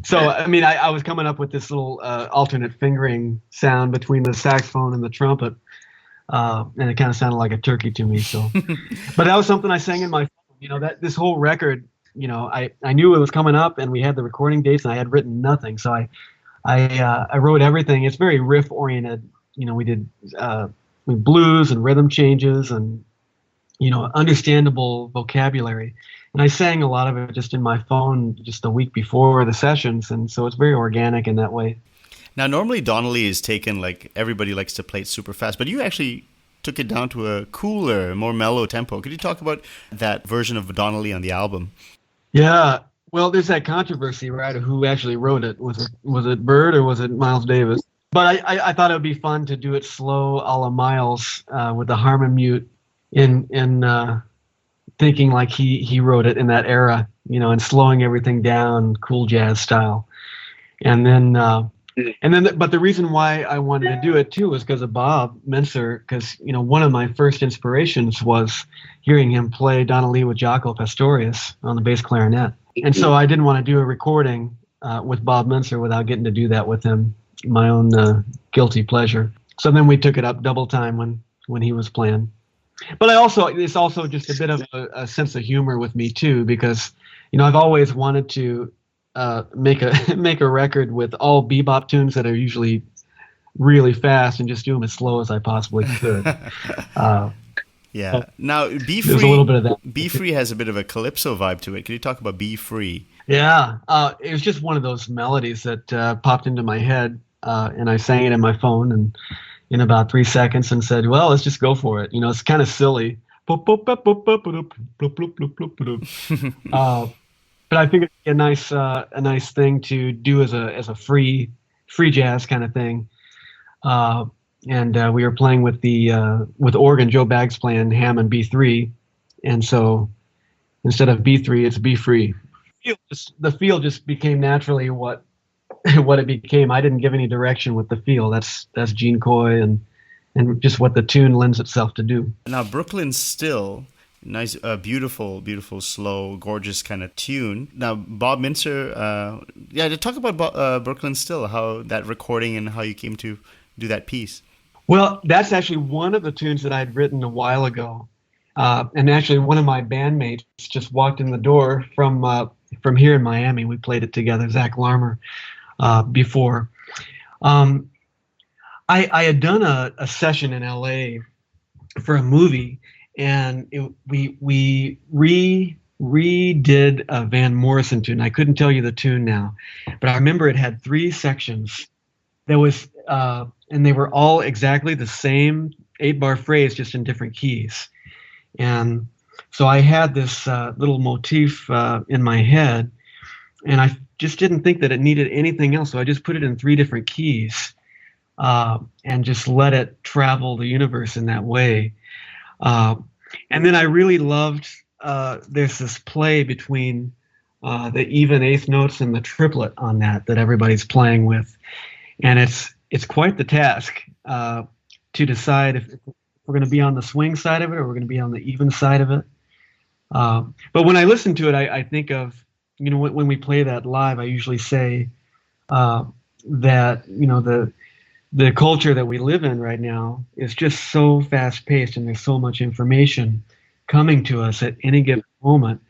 So, I mean, I was coming up with this little alternate fingering sound between the saxophone and the trumpet, and it kind of sounded like a turkey to me. So, but that was something I sang in my phone. That this whole record, I knew it was coming up, and we had the recording dates, and I had written nothing. So I wrote everything. It's very riff oriented. We did blues and rhythm changes and understandable vocabulary. And I sang a lot of it just in my phone just a week before the sessions, and so it's very organic in that way. Now, normally Donnelly is taken like everybody likes to play it super fast, but you actually took it down to a cooler, more mellow tempo. Could you talk about that version of Donnelly on the album? Yeah, well, there's that controversy, right? Of who actually wrote it? Was it Bird or was it Miles Davis? But I thought it would be fun to do it slow, a la Miles, with the harmon mute in thinking like he wrote it in that era, and slowing everything down, cool jazz style. And then, but the reason why I wanted to do it too was because of Bob Menser, because, one of my first inspirations was hearing him play Donnelly with Jaco Pastorius on the bass clarinet. And so I didn't want to do a recording with Bob Menser without getting to do that with him, my own guilty pleasure. So then we took it up double time when he was playing. But it's also just a bit of a sense of humor with me too, because I've always wanted to make a record with all bebop tunes that are usually really fast and just do them as slow as I possibly could. Yeah. Now, Be Free. There's a little bit of that. Be Free has a bit of a calypso vibe to it. Can you talk about Be Free? Yeah. It was just one of those melodies that popped into my head, and I sang it in my phone and in about 3 seconds and said, well, let's just go for it. It's kind of silly. But I think it's a nice thing to do as a free jazz kind of thing. And we were playing with organ. Joe Baggs playing Hammond B3, and so instead of B3, it's Be Free. The feel just became naturally what it became. I didn't give any direction with the feel. That's Gene Coy and just what the tune lends itself to do. Now, Brooklyn Still. Nice, beautiful, slow, gorgeous kind of tune. Now, Bob Menser, to talk about Brooklyn Still, how that recording and how you came to do that piece. Well, that's actually one of the tunes that I had written a while ago. And actually, one of my bandmates just walked in the door from here in Miami. We played it together, Zach Larmer, before. I had done a session in LA for a movie, and we redid a Van Morrison tune. I couldn't tell you the tune now, but I remember it had 3 sections. There was, and they were all exactly the same 8-bar phrase, just in different keys. And so I had this little motif in my head, and I just didn't think that it needed anything else. So I just put it in 3 different keys and just let it travel the universe in that way. And then I really loved, there's this play between the even eighth notes and the triplet on that everybody's playing with. And it's quite the task to decide if we're going to be on the swing side of it or we're going to be on the even side of it. But when I listen to it, I think of, when we play that live, I usually say that, the culture that we live in right now is just so fast paced and there's so much information coming to us at any given moment.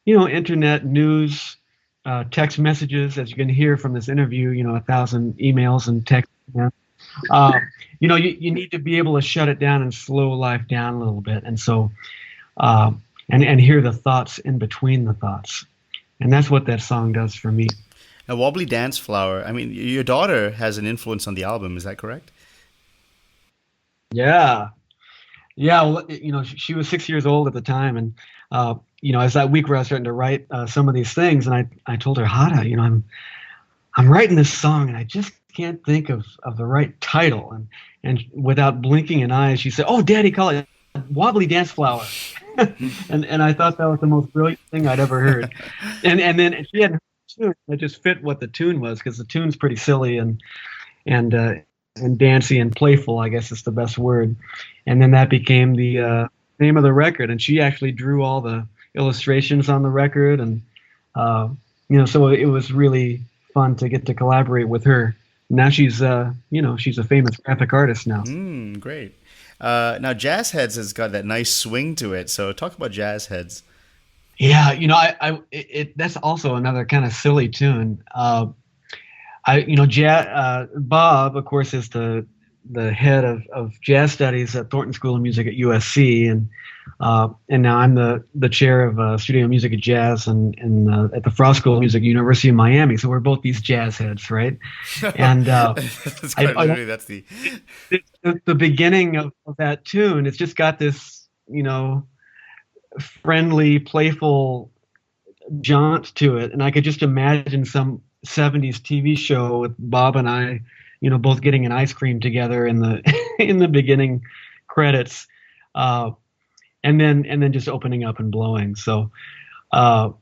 Internet, news, text messages, as you can hear from this interview, 1,000 emails and texts. You need to be able to shut it down and slow life down a little bit. And so, and hear the thoughts in between the thoughts. And that's what that song does for me. Now, Wobbly Dance Flower, I mean, your daughter has an influence on the album, is that correct? Yeah. Yeah, well, she was 6 years old at the time. And, as that week where I was starting to write some of these things, and I told her, Hada, I'm writing this song, and I just can't think of the right title. And without blinking an eye, she said, oh, Daddy, call it Wobbly Dance Flower. and I thought that was the most brilliant thing I'd ever heard. And then she hadn't heard the tune. It just fit what the tune was, because the tune's pretty silly and dancey and playful, I guess is the best word. And then that became the name of the record. And she actually drew all the illustrations on the record and so it was really fun to get to collaborate with her. Now she's she's a famous graphic artist now. Great. Now Jazz Heads has got that nice swing to it. So talk about Jazz Heads. Yeah, that's also another kind of silly tune. Bob, of course, is the head of jazz studies at Thornton School of Music at USC, and now I'm the chair of studio music and jazz and at the Frost School of Music at University of Miami. So we're both these jazz heads, right? And that's the beginning of that tune. It's just got this, friendly, playful jaunt to it, and I could just imagine some 70s TV show with Bob and I, both getting an ice cream together in the in the beginning credits, and then just opening up and blowing. So I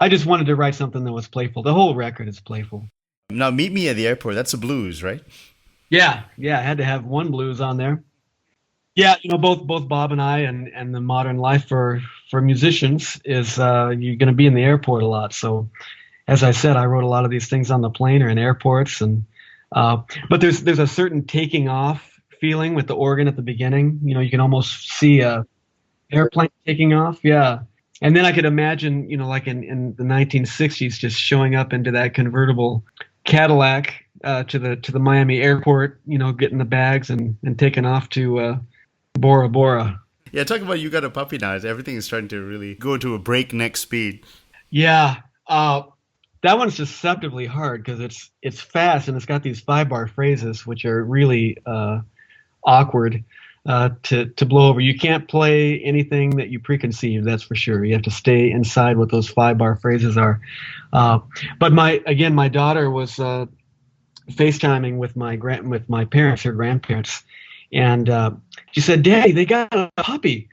just wanted to write something that was playful. The whole record is playful. Now, Meet Me at the Airport, that's a blues, right? Yeah, I had to have one blues on there. Yeah, both Bob and I and the modern life for musicians is you're going to be in the airport a lot. So, as I said, I wrote a lot of these things on the plane or in airports, and but there's a certain taking off feeling with the organ at the beginning. You can almost see a airplane taking off. Yeah, and then I could imagine, like in the 1960s, just showing up into that convertible Cadillac to the Miami airport. Getting the bags and taking off to Bora Bora. Yeah, talk about You Got a Puppy Now. Everything is starting to really go to a breakneck speed. Yeah, that one's deceptively hard because it's fast and it's got these 5-bar phrases which are really awkward to blow over. You can't play anything that you preconceive, that's for sure. You have to stay inside what those 5-bar phrases are. But my daughter was FaceTiming with my parents, her grandparents, and she said, "Daddy, they got a puppy."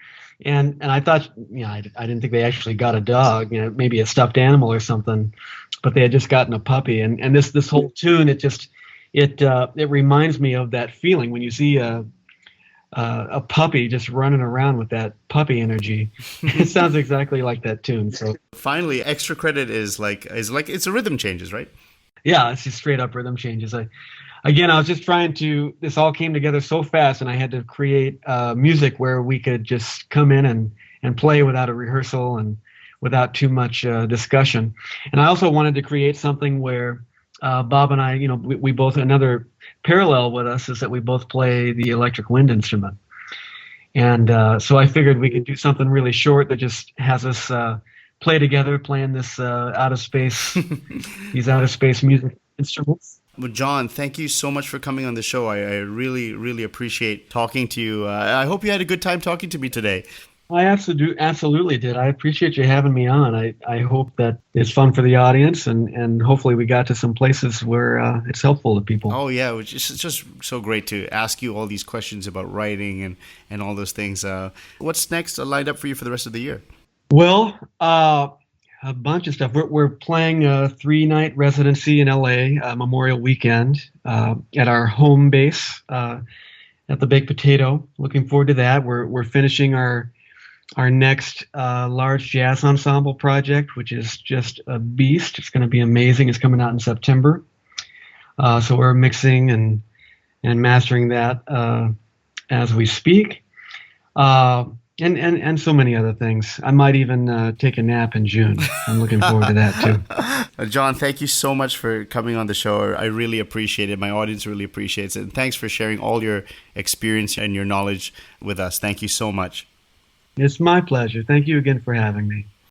And I thought, I didn't think they actually got a dog, maybe a stuffed animal or something, but they had just gotten a puppy. And this whole tune, it reminds me of that feeling when you see a puppy just running around with that puppy energy. It sounds exactly like that tune. So finally, extra credit is like it's a rhythm changes, right? Yeah, it's just straight up rhythm changes. I was just this all came together so fast, and I had to create music where we could just come in and play without a rehearsal and without too much discussion. And I also wanted to create something where Bob and I, we both, another parallel with us is that we both play the electric wind instrument. And so I figured we could do something really short that just has us play together, playing this these outer space music instruments. Well, John, thank you so much for coming on the show. I really, really appreciate talking to you. I hope you had a good time talking to me today. I absolutely did. I appreciate you having me on. I hope that it's fun for the audience, and hopefully we got to some places where it's helpful to people. Oh, yeah. It's just so great to ask you all these questions about writing and all those things. What's next lined up for you for the rest of the year? Well, a bunch of stuff. We're playing a 3-night residency in LA Memorial Weekend at our home base at the Baked Potato. Looking forward to that. We're finishing our next large jazz ensemble project, which is just a beast. It's going to be amazing. It's coming out in September. So we're mixing and mastering that as we speak. And so many other things. I might even take a nap in June. I'm looking forward to that too. John, thank you so much for coming on the show. I really appreciate it. My audience really appreciates it. And thanks for sharing all your experience and your knowledge with us. Thank you so much. It's my pleasure. Thank you again for having me.